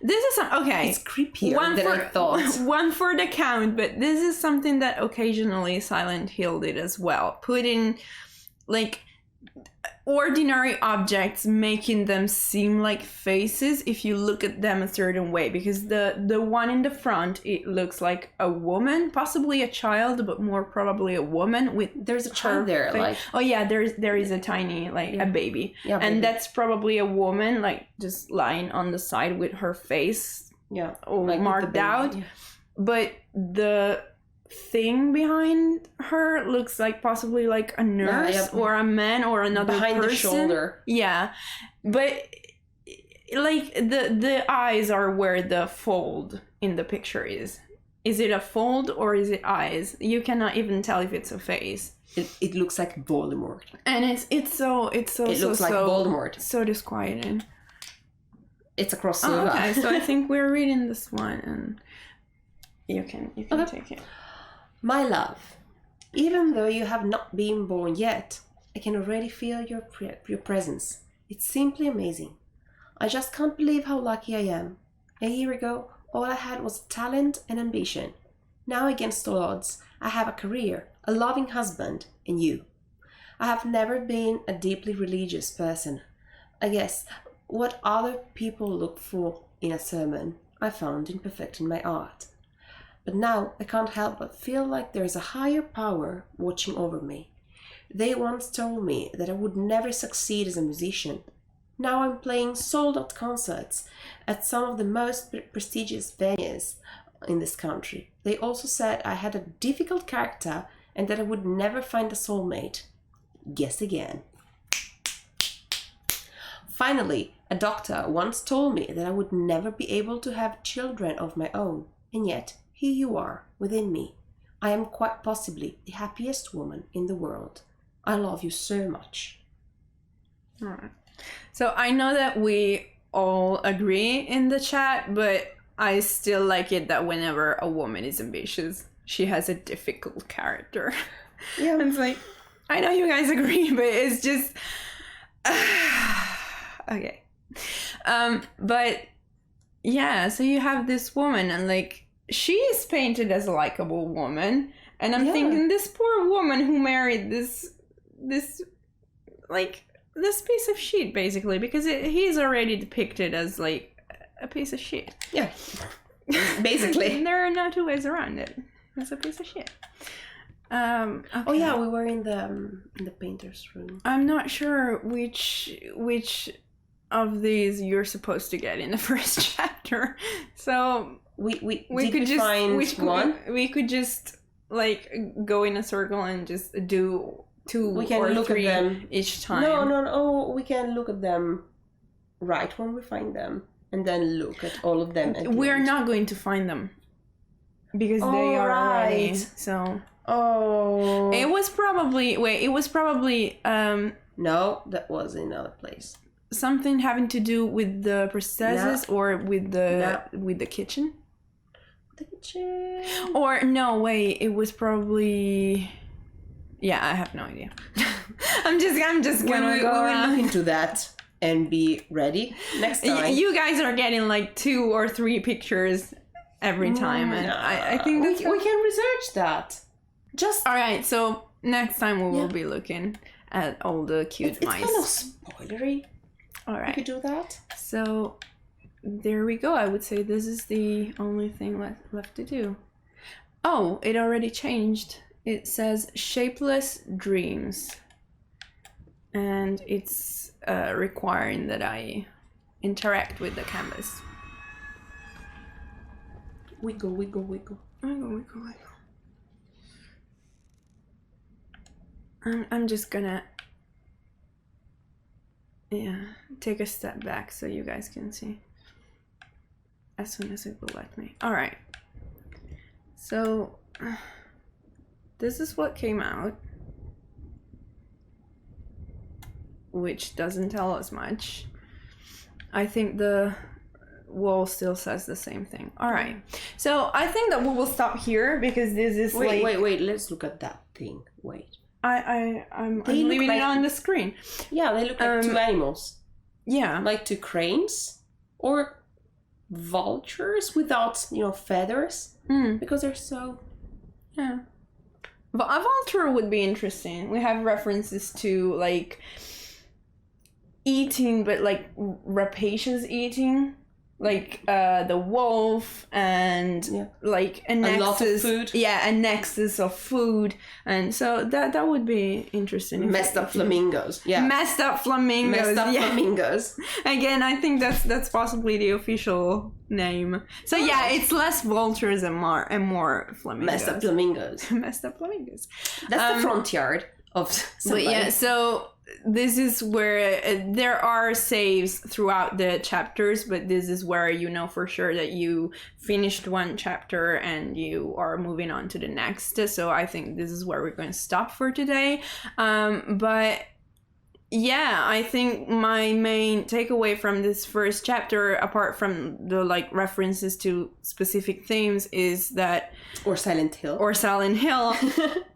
This is okay. It's creepier than I thought. One for the count, but this is something that occasionally Silent Hill did as well. Putting like ordinary objects, making them seem like faces if you look at them a certain way, because the one in the front, it looks like a woman, possibly a child, but more probably a woman with There's a child there, face. like Oh yeah, there is a tiny, like a baby. Yeah, And baby. that's probably a woman, like just lying on the side with her face yeah, or like with the marked baby. out. Yeah. But the thing behind her looks like possibly like a nurse or a man or another Behind person. the shoulder. Yeah, but like the eyes are where the fold in the picture is. Is it a fold or is it eyes? You cannot even tell if it's a face. It looks like Voldemort. And it looks like Voldemort. So disquieting. It's a Oh, crossover. okay, so I think we're reading this one, and you can take it. My love, even though you have not been born yet, I can already feel your presence. It's simply amazing. I just can't believe how lucky I am. A year ago, all I had was talent and ambition. Now, against all odds, I have a career, a loving husband, and you. I have never been a deeply religious person. I guess what other people look for in a sermon, I found in perfecting my art. But now I can't help but feel like there is a higher power watching over me. They once told me that I would never succeed as a musician. Now I'm playing sold-out concerts at some of the most prestigious venues in this country. They also said I had a difficult character and that I would never find a soulmate. Guess again. Finally, a doctor once told me that I would never be able to have children of my own, and yet here you are, within me. I am quite possibly the happiest woman in the world. I love you so much. All right. So I know that we all agree in the chat, but I still like it that whenever a woman is ambitious, she has a difficult character. Yeah. It's like, I know you guys agree, but it's just... okay. But yeah, so you have this woman and like, she is painted as a likable woman. And I'm thinking, this poor woman who married this piece of shit, basically, because he's already depicted as like a piece of shit. Yeah. Basically. There are no two ways around it. It's a piece of shit. Okay. Oh yeah, we were in the painter's room. I'm not sure which of these you're supposed to get in the first chapter. So we could just like go in a circle and just do two or three at them each time. No, we can look at them right when we find them and then look at all of them. We're not going to find them because they are already. So it was probably no, that was in another place. Something having to do with the prosthesis or with the kitchen. The kitchen. Or no, wait, it was probably. Yeah, I have no idea. I'm just gonna go We around. will look into that and be ready next time. You guys are getting like 2 or 3 pictures every time, and I think we can research that. Just all right. So next time we will be looking at all the cute mice. It's kind of spoilery. All right. We could do that. So there we go. I would say this is the only thing left to do. Oh, it already changed. It says shapeless dreams. And it's requiring that I interact with the canvas. Wiggle, wiggle, wiggle. Wiggle, wiggle, wiggle. I'm just gonna take a step back so you guys can see as soon as it will let me. All right, so this is what came out, which doesn't tell us much. I think the wall still says the same thing. All right, so I think that we will stop here because this is wait, let's look at that thing. Wait, I'm leaving it on the screen. Yeah, they look like 2 animals. Yeah, like 2 cranes or vultures without, feathers, because they're so. Yeah, but a vulture would be interesting. We have references to like eating, but like rapacious eating. Like the wolf and like a nexus, lot of food. Yeah, a nexus of food, and so that would be interesting. Messed up flamingos. Yeah. Messed up flamingos. Flamingos. Again, I think that's possibly the official name. So yeah, it's less vultures and more flamingos. Messed up flamingos. Messed up flamingos. That's the front yard of somebody. But yeah, so this is where there are saves throughout the chapters, but this is where you know for sure that you finished one chapter and you are moving on to the next. So I think this is where we're going to stop for today. But yeah, I think my main takeaway from this first chapter, apart from the like references to specific themes, is that or Silent Hill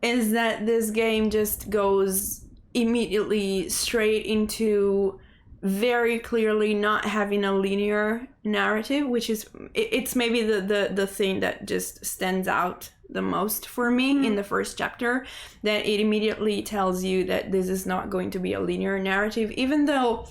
is that this game just goes immediately straight into very clearly not having a linear narrative, which is it's maybe the thing that just stands out the most for me in the first chapter, that it immediately tells you that this is not going to be a linear narrative, even though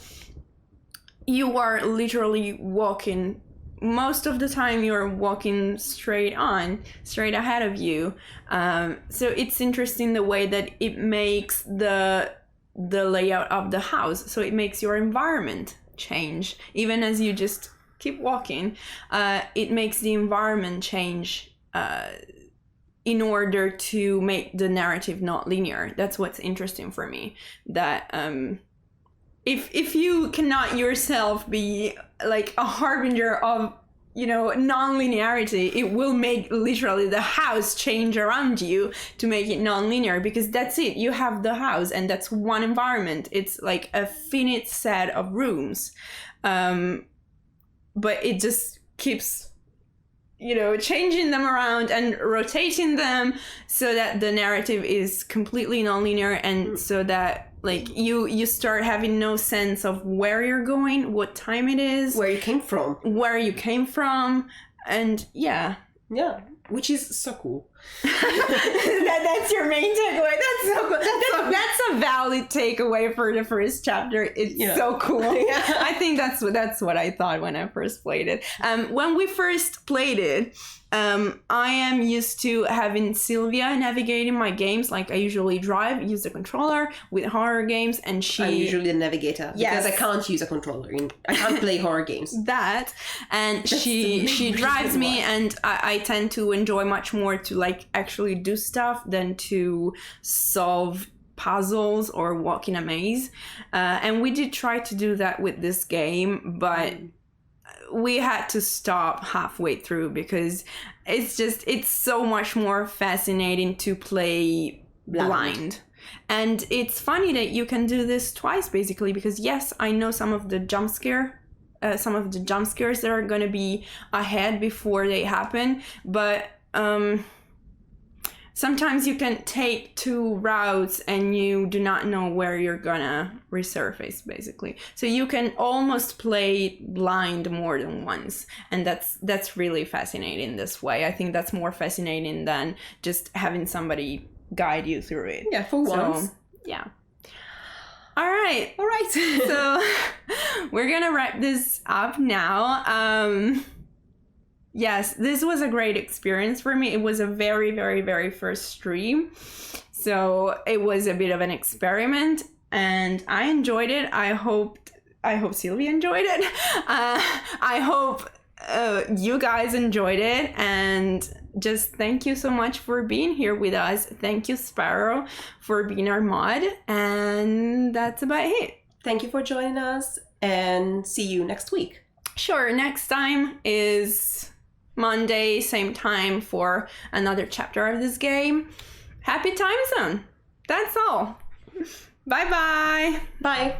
you are literally walking. Most of the time you're walking straight ahead of you. So it's interesting the way that it makes the layout of the house. So it makes your environment change. Even as you just keep walking, it makes the environment change in order to make the narrative not linear. That's what's interesting for me. That if you cannot yourself be like a harbinger of, you know, non-linearity, it will make literally the house change around you to make it non-linear, because that's it. You have the house and that's one environment. It's like a finite set of rooms. But it just keeps, you know, changing them around and rotating them so that the narrative is completely non-linear, and so that like you start having no sense of where you're going, what time it is, Where you came from. And yeah, which is so cool. that's your main takeaway. That's so cool. That's a valid takeaway for the first chapter. It's so cool. I think that's what I thought when I first played it. When we first played it, I am used to having Sylvia navigating my games. Like I usually use the controller with horror games, and I'm usually the navigator because I can't use a controller. I can't play horror games. She drives me, and I tend to enjoy much more to like actually do stuff than to solve puzzles or walk in a maze. And we did try to do that with this game, but we had to stop halfway through because it's so much more fascinating to play blind. And it's funny that you can do this twice basically, because yes, I know some of the jump scares that are going to be ahead before they happen, but sometimes you can take two routes and you do not know where you're gonna resurface basically. So you can almost play blind more than once, and that's really fascinating this way. I think that's more fascinating than just having somebody guide you through it. Yeah, for once. Yeah. All right. So we're gonna wrap this up now. Yes, this was a great experience for me. It was a very, very, very first stream. So it was a bit of an experiment and I enjoyed it. I hope Sylvia enjoyed it. I hope you guys enjoyed it, and just thank you so much for being here with us. Thank you, Sparrow, for being our mod, and that's about it. Thank you for joining us, and see you next week. Sure, next time is Monday, same time for another chapter of this game. Happy time zone. That's all. Bye-bye. Bye.